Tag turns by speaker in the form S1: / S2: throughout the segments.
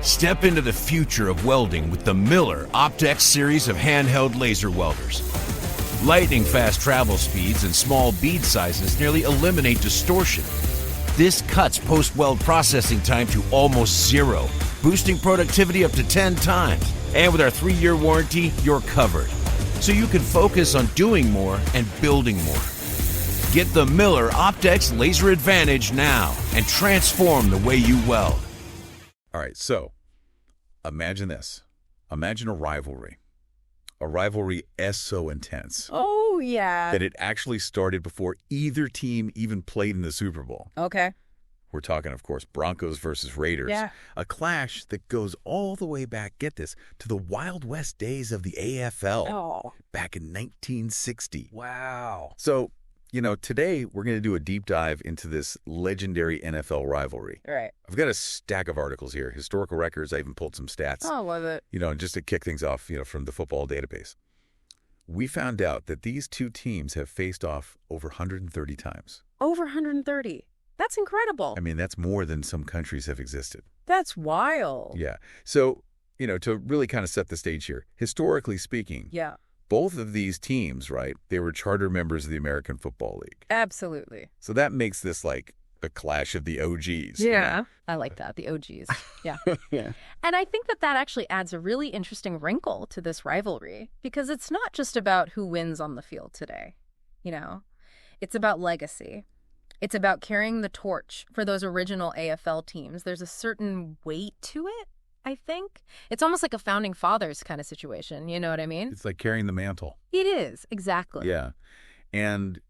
S1: Step into the future of welding with the Miller Optex series of handheld laser welders. Lightning-fast travel speeds and small bead sizes nearly eliminate distortion. This cuts post-weld processing time to almost zero, boosting productivity up to 10 times. And with our 3-year warranty, you're covered. So you can focus on doing more and building more. Get the Miller Optex Laser Advantage now and transform the way you weld.
S2: All right, so imagine this. Imagine a rivalry. A rivalry so intense.
S3: Oh, yeah.
S2: That it actually started before either team even played in the Super Bowl.
S3: Okay.
S2: We're talking, of course, Broncos versus Raiders.
S3: Yeah.
S2: A clash that goes all the way back, get this, to the Wild West days of the AFL.
S3: Oh.
S2: Back in 1960.
S3: Wow.
S2: So, today we're going to do a deep dive into this legendary NFL rivalry.
S3: All right.
S2: I've got a stack of articles here, historical records. I even pulled some stats.
S3: Oh, love it.
S2: Just to kick things off, from the football database. We found out that these two teams have faced off over 130 times.
S3: Over 130. That's incredible.
S2: I mean, that's more than some countries have existed.
S3: That's wild.
S2: Yeah. So, to really kind of set the stage here, historically speaking,
S3: Yeah.
S2: both of these teams, right, they were charter members of the American Football League.
S3: Absolutely.
S2: So that makes this like a clash of the OGs.
S3: Yeah. I like that, the OGs. Yeah.
S2: Yeah.
S3: And I think that actually adds a really interesting wrinkle to this rivalry because it's not just about who wins on the field today. It's about legacy. It's about carrying the torch for those original AFL teams. There's a certain weight to it, I think. It's almost like a founding fathers kind of situation. You know what I mean?
S2: It's like carrying the mantle.
S3: It is, exactly.
S2: Yeah. And,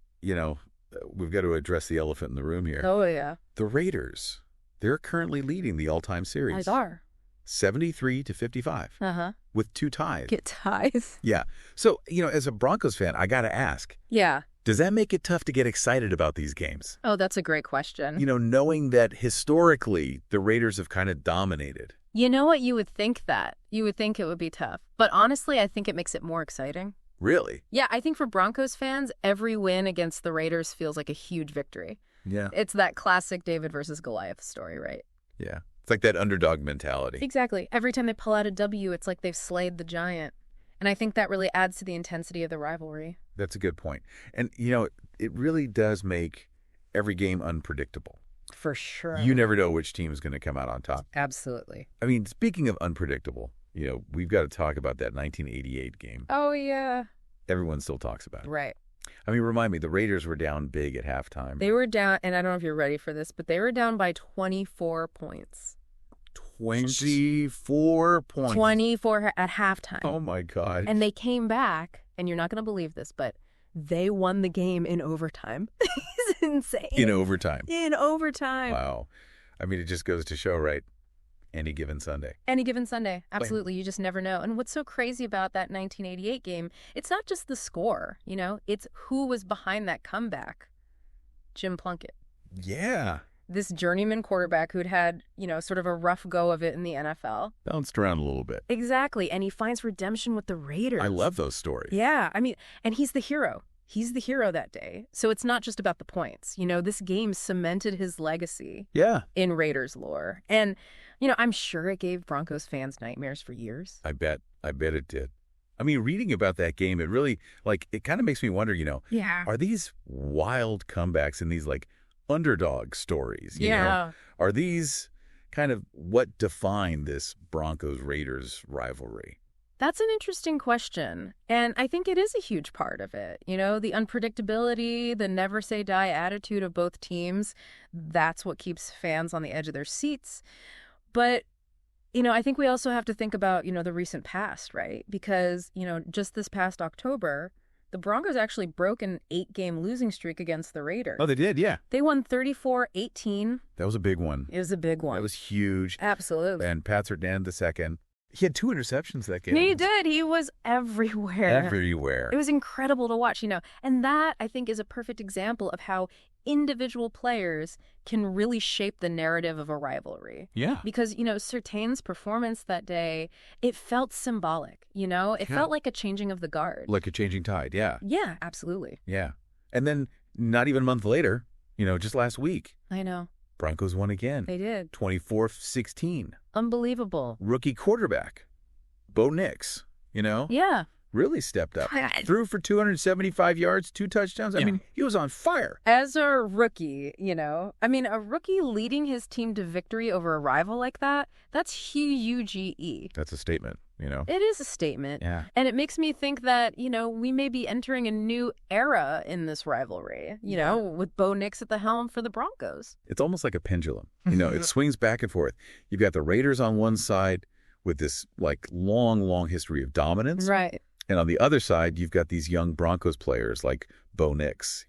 S2: we've got to address the elephant in the room here.
S3: Oh, yeah.
S2: The Raiders, they're currently leading the all-time series.
S3: They are.
S2: 73-55.
S3: Uh-huh.
S2: With 2 ties.
S3: Get ties.
S2: Yeah. So, as a Broncos fan, I got to ask.
S3: Yeah.
S2: Does that make it tough to get excited about these games?
S3: Oh, that's a great question.
S2: Knowing that historically the Raiders have kind of dominated.
S3: You know what? You would think that. You would think it would be tough. But honestly, I think it makes it more exciting.
S2: Really?
S3: Yeah, I think for Broncos fans, every win against the Raiders feels like a huge victory.
S2: Yeah.
S3: It's that classic David versus Goliath story, right?
S2: Yeah. It's like that underdog mentality.
S3: Exactly. Every time they pull out a W, it's like they've slayed the giant. And I think that really adds to the intensity of the rivalry.
S2: That's a good point. And, it really does make every game unpredictable.
S3: For sure.
S2: You never know which team is going to come out on top.
S3: Absolutely.
S2: I mean, speaking of unpredictable, we've got to talk about that 1988 game.
S3: Oh, yeah.
S2: Everyone still talks about it.
S3: Right.
S2: I mean, remind me, the Raiders were down big at halftime.
S3: They were down, and I don't know if you're ready for this, but they were down by 24 points.
S2: 24 points.
S3: 24 at halftime.
S2: Oh, my God.
S3: And they came back, and you're not going to believe this, but they won the game in overtime. It's insane.
S2: In overtime.
S3: In overtime.
S2: Wow. I mean, it just goes to show, right? Any given Sunday.
S3: Any given Sunday. Absolutely. You just never know. And what's so crazy about that 1988 game, it's not just the score, it's who was behind that comeback. Jim Plunkett.
S2: Yeah.
S3: This journeyman quarterback who'd had, sort of a rough go of it in the NFL.
S2: Bounced around a little bit.
S3: Exactly. And he finds redemption with the Raiders.
S2: I love those stories.
S3: Yeah. I mean, and he's the hero. He's the hero that day. So it's not just about the points. This game cemented his legacy.
S2: Yeah.
S3: In Raiders lore. And, I'm sure it gave Broncos fans nightmares for years.
S2: I bet it did. I mean, reading about that game, it really, it kind of makes me wonder,
S3: Yeah.
S2: Are these wild comebacks and these, underdog stories, you know? Are these kind of what define this Broncos-Raiders rivalry?
S3: That's an interesting question. And I think it is a huge part of it. The unpredictability, the never say die attitude of both teams, that's what keeps fans on the edge of their seats. But, I think we also have to think about, the recent past, right? Because, just this past October, the Broncos actually broke an 8-game losing streak against the Raiders.
S2: Oh, they did, yeah.
S3: They won 34-18.
S2: That was a big one.
S3: It was a big one.
S2: That was huge.
S3: Absolutely.
S2: And Pat Surtain II, he had 2 interceptions that game.
S3: He did. He was everywhere.
S2: Everywhere.
S3: It was incredible to watch, And that, I think, is a perfect example of how individual players can really shape the narrative of a rivalry.
S2: Yeah.
S3: Because, Surtain's performance that day, it felt symbolic, It felt like a changing of the guard.
S2: Like a changing tide, yeah.
S3: Yeah, absolutely.
S2: Yeah. And then not even a month later, just last week,
S3: I know.
S2: Broncos won again.
S3: They did.
S2: 24-16.
S3: Unbelievable.
S2: Rookie quarterback, Bo Nix,
S3: Yeah.
S2: really stepped up. Threw for 275 yards, 2 touchdowns. I mean, he was on fire.
S3: As a rookie, I mean, a rookie leading his team to victory over a rival like that, that's huge.
S2: That's a statement,
S3: It is a statement.
S2: Yeah.
S3: And it makes me think that, we may be entering a new era in this rivalry, with Bo Nix at the helm for the Broncos.
S2: It's almost like a pendulum. It swings back and forth. You've got the Raiders on one side with this long history of dominance.
S3: Right.
S2: And on the other side, you've got these young Broncos players like Bo Nix,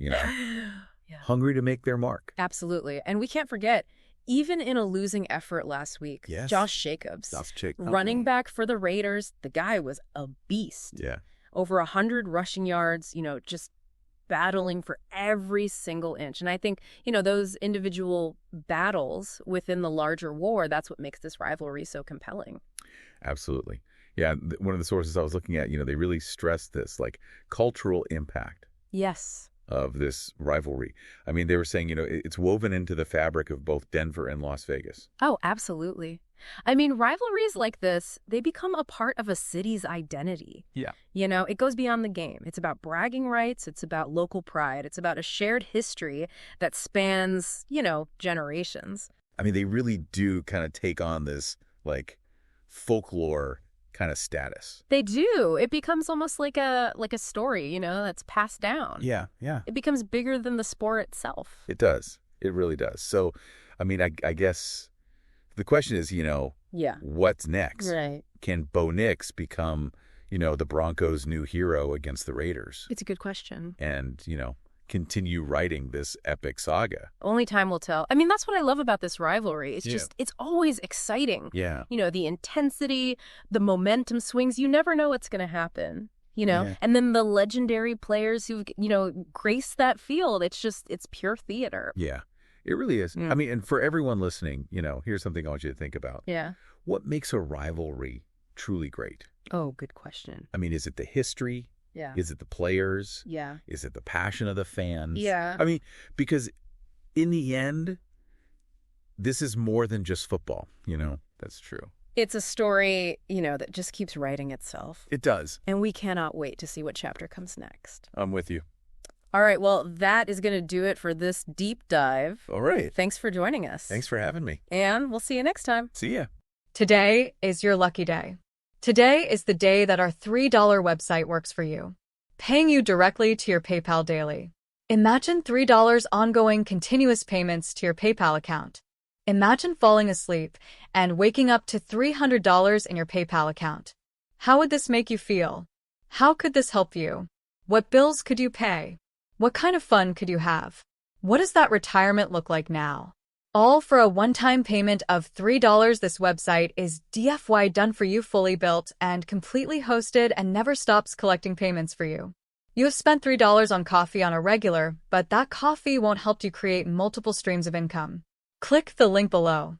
S2: hungry to make their mark.
S3: Absolutely. And we can't forget, even in a losing effort last week,
S2: Yes.
S3: Josh Jacobs, running back for the Raiders, the guy was a beast.
S2: Yeah.
S3: Over 100 rushing yards, just battling for every single inch. And I think, those individual battles within the larger war, that's what makes this rivalry so compelling.
S2: Absolutely. Yeah, one of the sources I was looking at, they really stressed this, cultural impact.
S3: Yes.
S2: Of this rivalry. I mean, they were saying, it's woven into the fabric of both Denver and Las Vegas.
S3: Oh, absolutely. I mean, rivalries like this, they become a part of a city's identity.
S2: Yeah.
S3: It goes beyond the game. It's about bragging rights. It's about local pride. It's about a shared history that spans, generations.
S2: I mean, they really do kind of take on this, folklore kind of status.
S3: They do. It becomes almost like a story, that's passed down.
S2: Yeah.
S3: It becomes bigger than the sport itself.
S2: It does. It really does. So, I mean, I guess the question is, what's next?
S3: Right.
S2: Can Bo Nix become, the Broncos' new hero against the Raiders?
S3: It's a good question.
S2: And, continue writing this epic saga.
S3: Only time will tell. I mean, that's what I love about this rivalry. It's just, it's always exciting.
S2: Yeah.
S3: The intensity, the momentum swings, you never know what's going to happen,
S2: Yeah.
S3: And then the legendary players who, grace that field. It's pure theater.
S2: Yeah, it really is. I mean, and for everyone listening, here's something I want you to think about.
S3: Yeah.
S2: What makes a rivalry truly great?
S3: Oh, good question.
S2: I mean, is it the history?
S3: Yeah.
S2: Is it the players?
S3: Yeah.
S2: Is it the passion of the fans?
S3: Yeah.
S2: I mean, because in the end, this is more than just football, That's true.
S3: It's a story, that just keeps writing itself.
S2: It does.
S3: And we cannot wait to see what chapter comes next.
S2: I'm with you.
S3: All right, well, that is going to do it for this deep dive.
S2: All right.
S3: Thanks for joining us.
S2: Thanks for having me.
S3: And we'll see you next time.
S2: See ya.
S4: Today is your lucky day. Today is the day that our $3 website works for you, paying you directly to your PayPal daily. Imagine $3 ongoing continuous payments to your PayPal account. Imagine falling asleep and waking up to $300 in your PayPal account. How would this make you feel? How could this help you? What bills could you pay? What kind of fun could you have? What does that retirement look like now? All for a one-time payment of $3. This website is DFY done for you, fully built and completely hosted, and never stops collecting payments for you. You have spent $3 on coffee on a regular, but that coffee won't help you create multiple streams of income. Click the link below.